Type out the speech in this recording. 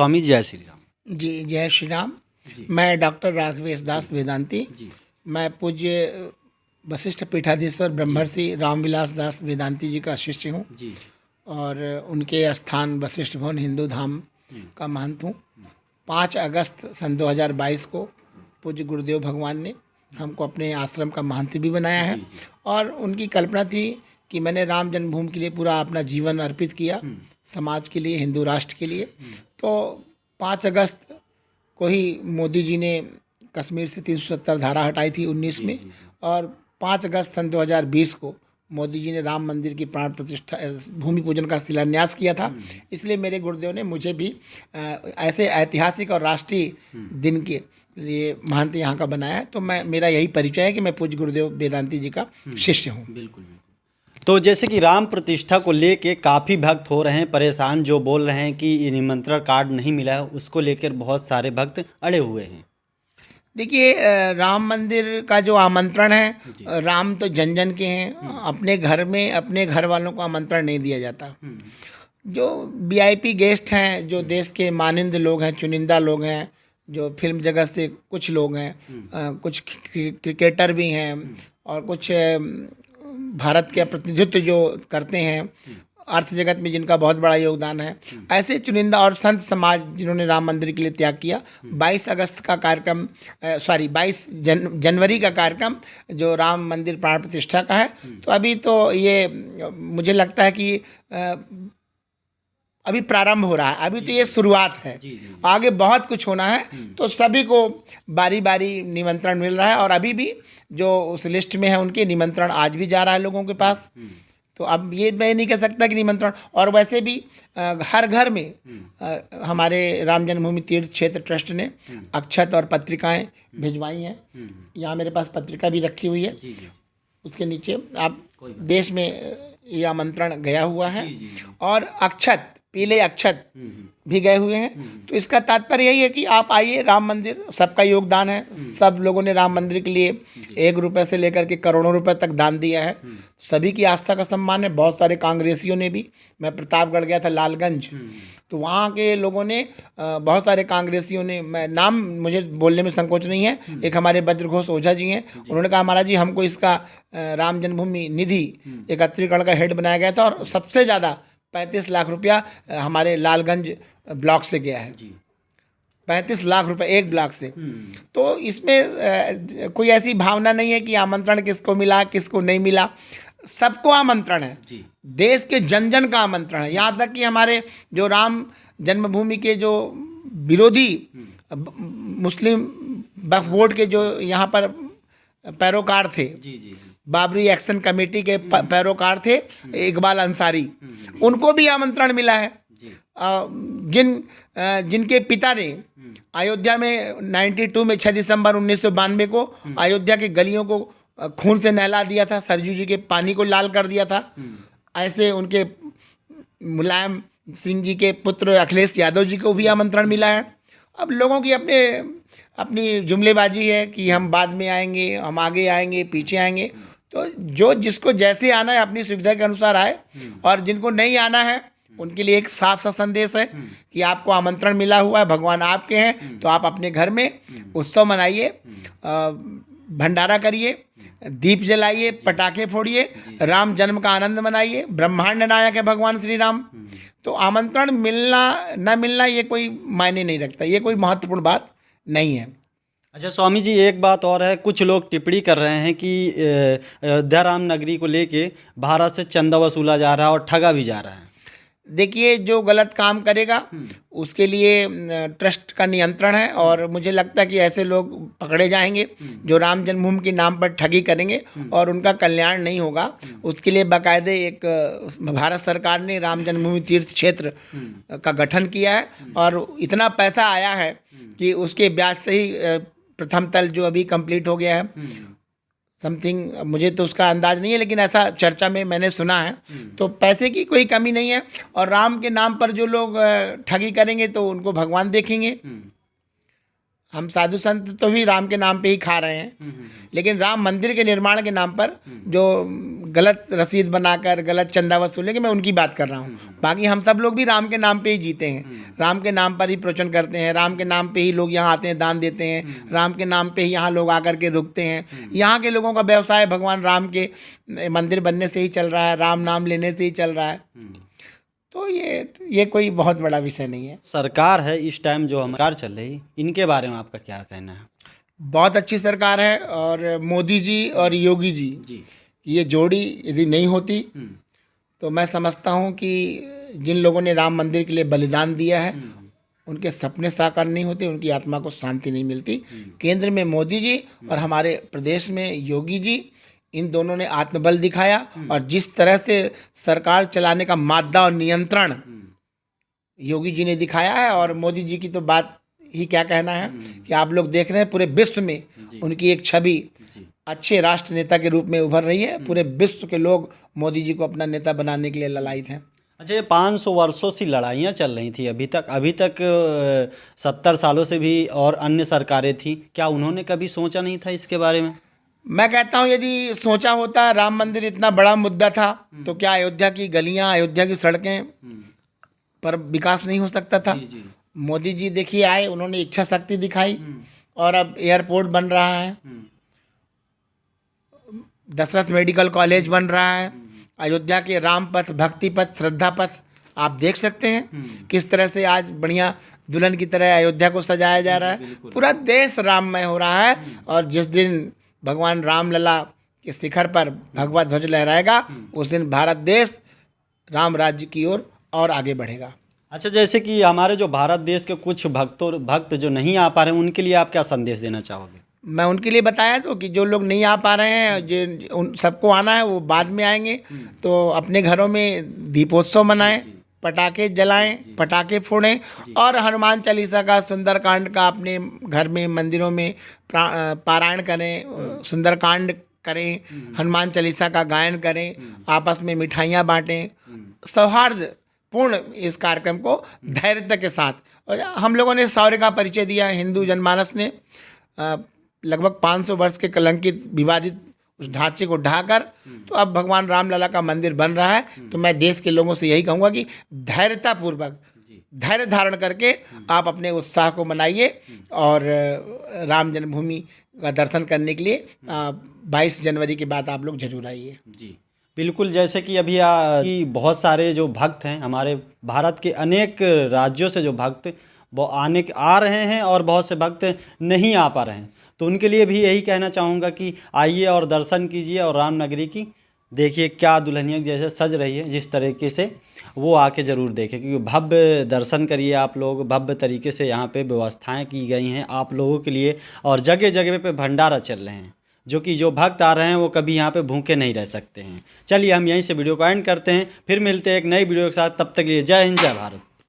स्वामी जय श्री राम। जी जय श्री राम। जी। मैं डॉक्टर राघवेश दास वेदांती। जी। मैं पूज्य वशिष्ठ पीठाधीश्वर ब्रह्मर्षि रामविलास दास वेदांती जी का शिष्य हूँ जी। और उनके स्थान वशिष्ठ भवन हिंदू धाम का महंत हूँ। 5 अगस्त सन 2022 को पूज्य गुरुदेव भगवान ने हमको अपने आश्रम का महंत भी बनाया है और उनकी कल्पना थी कि मैंने राम जन्मभूमि के लिए पूरा अपना जीवन अर्पित किया, समाज के लिए, हिंदू राष्ट्र के लिए। तो 5 अगस्त को ही मोदी जी ने कश्मीर से 370 धारा हटाई थी 19 में और 5 अगस्त सन 2020 को मोदी जी ने राम मंदिर की प्राण प्रतिष्ठा भूमि पूजन का शिलान्यास किया था। इसलिए मेरे गुरुदेव ने मुझे भी ऐसे ऐतिहासिक और राष्ट्रीय दिन के लिए महंत यहाँ का बनाया है। तो मेरा यही परिचय है कि मैं पूज्य गुरुदेव वेदांती जी का शिष्य हूँ। बिल्कुल। तो जैसे कि राम प्रतिष्ठा को लेके काफ़ी भक्त हो रहे हैं परेशान, जो बोल रहे हैं कि निमंत्रण कार्ड नहीं मिला है, उसको लेकर बहुत सारे भक्त अड़े हुए हैं। देखिए, राम मंदिर का जो आमंत्रण है, राम तो जन जन के हैं। अपने घर में अपने घर वालों को आमंत्रण नहीं दिया जाता। जो वीआईपी गेस्ट हैं, जो देश के मानिंद लोग हैं, चुनिंदा लोग हैं, जो फिल्म जगत से कुछ लोग हैं, कुछ क्रिकेटर भी हैं और कुछ भारत के प्रतिनिधित्व जो करते हैं, अर्थ जगत में जिनका बहुत बड़ा योगदान है, ऐसे चुनिंदा और संत समाज जिन्होंने राम मंदिर के लिए त्याग किया। 22 अगस्त का कार्यक्रम 22 जनवरी का कार्यक्रम जो राम मंदिर प्राण प्रतिष्ठा का है, तो अभी तो ये मुझे लगता है कि अभी प्रारंभ हो रहा है, अभी तो ये शुरुआत है। आगे बहुत कुछ होना है। तो सभी को बारी बारी निमंत्रण मिल रहा है और अभी भी जो उस लिस्ट में है उनके निमंत्रण आज भी जा रहा है लोगों के पास। तो अब ये मैं नहीं कह सकता कि निमंत्रण, और वैसे भी हर घर में हमारे राम जन्मभूमि तीर्थ क्षेत्र ट्रस्ट ने अक्षत और पत्रिकाएं भिजवाई हैं। यहाँ मेरे पास पत्रिका भी रखी हुई है, उसके नीचे आप देश में ये आमंत्रण गया हुआ है और अक्षत, पीले अक्षत भी गए हुए हैं। तो इसका तात्पर्य यही है कि आप आइए, राम मंदिर सबका योगदान है। सब लोगों ने राम मंदिर के लिए 1 रुपये से लेकर के करोड़ों रुपए तक दान दिया है। सभी की आस्था का सम्मान है। बहुत सारे कांग्रेसियों ने भी, मैं प्रतापगढ़ गया था, लालगंज, तो वहाँ के लोगों ने, बहुत सारे कांग्रेसियों ने, मैं नाम मुझे बोलने में संकोच नहीं है, एक हमारे वज्रघोष ओझा जी हैं, उन्होंने कहा महाराज जी हमको इसका राम जन्मभूमि निधि एकत्रीकरण का हेड बनाया गया था और सबसे ज़्यादा 35 लाख रुपया हमारे लालगंज ब्लॉक से गया है। 35 लाख रुपए एक ब्लॉक से। तो इसमें कोई ऐसी भावना नहीं है कि आमंत्रण किसको मिला किसको नहीं मिला, सबको आमंत्रण है। देश के जन जन का आमंत्रण है। यहाँ तक कि हमारे जो राम जन्मभूमि के जो विरोधी मुस्लिम वक्फ बोर्ड के जो यहाँ पर पैरोकार थे, बाबरी एक्शन कमेटी के पैरोकार थे, इकबाल अंसारी, उनको भी आमंत्रण मिला है। जिनके पिता ने अयोध्या में 92 में 6 दिसंबर 1992 को अयोध्या की गलियों को खून से नहला दिया था, सरजू जी के पानी को लाल कर दिया था, ऐसे उनके मुलायम सिंह जी के पुत्र अखिलेश यादव जी को भी आमंत्रण मिला है। अब लोगों की अपनी जुमलेबाजी है कि हम बाद में आएंगे, हम आगे आएंगे, पीछे आएंगे। तो जो जिसको जैसे आना है अपनी सुविधा के अनुसार आए, और जिनको नहीं आना है उनके लिए एक साफ सा संदेश है कि आपको आमंत्रण मिला हुआ है, भगवान आपके हैं, तो आप अपने घर में उत्सव मनाइए, भंडारा करिए, दीप जलाइए, पटाखे फोड़िए, राम जन्म का आनंद मनाइए। ब्रह्मांड नायक है भगवान श्री राम। तो आमंत्रण मिलना न मिलना ये कोई मायने नहीं रखता, ये कोई महत्वपूर्ण बात नहीं है। अच्छा स्वामी जी, एक बात और है, कुछ लोग टिप्पणी कर रहे हैं कि अयोध्या राम नगरी को लेके भारत से चंदा वसूला जा रहा है और ठगा भी जा रहा है। देखिए, जो गलत काम करेगा उसके लिए ट्रस्ट का नियंत्रण है और मुझे लगता है कि ऐसे लोग पकड़े जाएंगे जो राम जन्मभूमि के नाम पर ठगी करेंगे और उनका कल्याण नहीं होगा। उसके लिए बाकायदे एक भारत सरकार ने राम जन्मभूमि तीर्थ क्षेत्र का गठन किया है और इतना पैसा आया है कि उसके ब्याज से ही प्रथम तल जो अभी कंप्लीट हो गया है समथिंग, मुझे तो उसका अंदाज नहीं है, लेकिन ऐसा चर्चा में मैंने सुना है। तो पैसे की कोई कमी नहीं है और राम के नाम पर जो लोग ठगी करेंगे तो उनको भगवान देखेंगे। हम साधु संत तो भी राम के नाम पे ही खा रहे हैं, लेकिन राम मंदिर के निर्माण के नाम पर जो गलत रसीद बनाकर गलत चंदा वसूले, कि मैं उनकी बात कर रहा हूँ। बाकी हम सब लोग भी राम के नाम पे ही जीते हैं, राम के नाम पर ही प्रवचन करते हैं, राम के नाम पे ही लोग यहाँ आते हैं, दान देते हैं, राम के नाम पे ही यहाँ लोग आकर के रुकते हैं। यहाँ के लोगों का व्यवसाय भगवान राम के मंदिर बनने से ही चल रहा है, राम नाम लेने से ही चल रहा है। तो ये कोई बहुत बड़ा विषय नहीं है। सरकार है इस टाइम जो हमारी सरकार चल रही, इनके बारे में आपका क्या कहना है? बहुत अच्छी सरकार है, और मोदी जी और योगी जी ये जोड़ी यदि नहीं होती तो मैं समझता हूँ कि जिन लोगों ने राम मंदिर के लिए बलिदान दिया है उनके सपने साकार नहीं होते, उनकी आत्मा को शांति नहीं मिलती। केंद्र में मोदी जी और हमारे प्रदेश में योगी जी, इन दोनों ने आत्मबल दिखाया, और जिस तरह से सरकार चलाने का मादा और नियंत्रण योगी जी ने दिखाया है, और मोदी जी की तो बात ही क्या कहना है कि आप लोग देख रहे हैं पूरे विश्व में उनकी एक छवि अच्छे राष्ट्र नेता के रूप में उभर रही है। पूरे विश्व के लोग मोदी जी को अपना नेता बनाने के लिए ललायित हैं। अच्छा, ये 500 वर्षों से लड़ाइयाँ चल रही थी अभी तक 70 सालों से भी, और अन्य सरकारें थी, क्या उन्होंने कभी सोचा नहीं था इसके बारे में? मैं कहता हूँ यदि सोचा होता, राम मंदिर इतना बड़ा मुद्दा था, तो क्या अयोध्या की गलियाँ, अयोध्या की सड़कें पर विकास नहीं हो सकता था? मोदी जी देखिए आए, उन्होंने इच्छा शक्ति दिखाई, और अब एयरपोर्ट बन रहा है, दशरथ मेडिकल कॉलेज बन रहा है, अयोध्या के राम पथ, भक्ति पथ, श्रद्धा पथ आप देख सकते हैं किस तरह से आज बढ़िया दुल्हन की तरह अयोध्या को सजाया जा रहा है। पूरा देश राममय हो रहा है, और जिस दिन भगवान रामलला के शिखर पर भगवा ध्वज लहराएगा, उस दिन भारत देश राम राज्य की ओर और आगे बढ़ेगा। अच्छा, जैसे कि हमारे जो भारत देश के कुछ भक्त जो नहीं आ पा रहे हैं, उनके लिए आप क्या संदेश देना चाहोगे? मैं उनके लिए बताया तो कि जो लोग नहीं आ पा रहे हैं, जो उन सबको आना है, वो बाद में आएंगे, तो अपने घरों में दीपोत्सव मनाएं, पटाखे जलाएं, पटाखे फोड़ें, और हनुमान चालीसा का, सुंदरकांड का अपने घर में, मंदिरों में पारायण करें, सुंदरकांड करें, हनुमान चालीसा का गायन करें, आपस में मिठाइयाँ बांटें, सौहार्द पूर्ण इस कार्यक्रम को धैर्यता के साथ। और हम लोगों ने शौर्य का परिचय दिया, हिंदू जनमानस ने लगभग 500 वर्ष के कलंकित विवादित उस ढांचे को ढाकर, तो अब भगवान रामलला का मंदिर बन रहा है। तो मैं देश के लोगों से यही कहूँगा कि धैर्यतापूर्वक, धैर्य धारण करके आप अपने उत्साह को मनाइए, और राम जन्मभूमि का दर्शन करने के लिए 22 जनवरी के बाद आप लोग जरूर आइए। जी बिल्कुल, जैसे कि अभी कि बहुत सारे जो भक्त हैं, हमारे भारत के अनेक राज्यों से जो भक्त वो आ रहे हैं, और बहुत से भक्त नहीं आ पा रहे हैं, तो उनके लिए भी यही कहना चाहूँगा कि आइए और दर्शन कीजिए, और राम नगरी की देखिए क्या दुल्हनिया जैसे सज रही है, जिस तरीके से वो आके ज़रूर देखें, क्योंकि भव्य दर्शन करिए आप लोग। भव्य तरीके से यहाँ पे व्यवस्थाएं की गई हैं आप लोगों के लिए, और जगह जगह पे भंडारा चल रहे हैं, जो कि जो भक्त आ रहे हैं वो कभी यहाँ पे भूखे नहीं रह सकते हैं। चलिए हम यहीं से वीडियो को एंड करते हैं, फिर मिलते हैं एक नई वीडियो के साथ। तब तक के लिए जय हिंद, जय भारत।